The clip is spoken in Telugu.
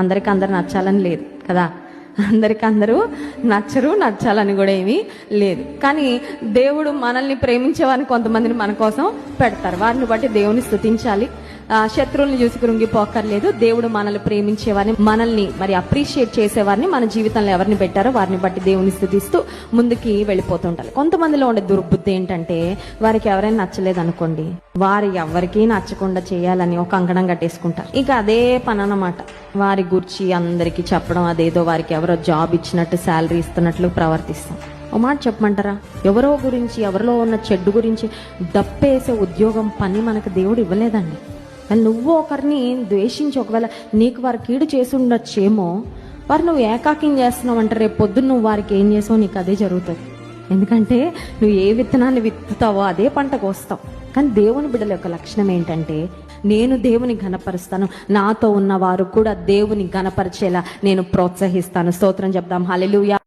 అందరికి అందరు నచ్చాలని లేదు కదా, అందరికి అందరూ నచ్చాలని కూడా ఏమీ లేదు. కానీ దేవుడు మనల్ని ప్రేమించేవారిని కొంతమందిని మన కోసం పెడతారు. వారిని బట్టి దేవుని స్తుతించాలి. శత్రువుల్ని చూసి కృంగిపోక్కర్లేదు. దేవుడు మనల్ని ప్రేమించేవారిని, మనల్ని మరి అప్రిషియేట్ చేసేవారిని మన జీవితంలో ఎవరిని పెట్టారో వారిని బట్టి దేవుని స్తుతిస్తూ ముందుకి వెళ్ళిపోతుంటారు. కొంతమందిలో ఉండే దుర్బుద్ధి ఏంటంటే, వారికి ఎవరైనా నచ్చలేదు అనుకోండి, వారు ఎవరికీ నచ్చకుండా చేయాలని ఒక కంకణం కట్టేసుకుంటారు. ఇక అదే పని అన్నమాట. వారి గురించి అందరికీ చెప్పడం, అదేదో వారికి ఎవరో జాబ్ ఇచ్చినట్టు, శాలరీ ఇస్తున్నట్లు ప్రవర్తిస్తాం. ఓ మాట చెప్పమంటారా, ఎవరో గురించి, ఎవరిలో ఉన్న చెడ్డు గురించి డప్పేసే ఉద్యోగం, పని మనకు దేవుడు ఇవ్వలేదండి. నువ్వు ఒకరిని ద్వేషించి ఒకవేళ నీకు వారు కీడు చేసి ఉండొచ్చేమో, వారు నువ్వు ఏకాకిం చేస్తున్నావు అంటే రేపు పొద్దున్న నువ్వు వారికి ఏం చేసావు నీకు అదే జరుగుతుంది. ఎందుకంటే నువ్వు ఏ విత్తనాన్ని విత్తుతావో అదే పంటకు వస్తావు. కానీ దేవుని బిడ్డల యొక్క లక్షణం ఏంటంటే, నేను దేవుని ఘనపరుస్తాను, నాతో ఉన్న వారు కూడా దేవుని ఘనపరిచేలా నేను ప్రోత్సహిస్తాను. స్తోత్రం చెప్దాం. హల్లెలూయా.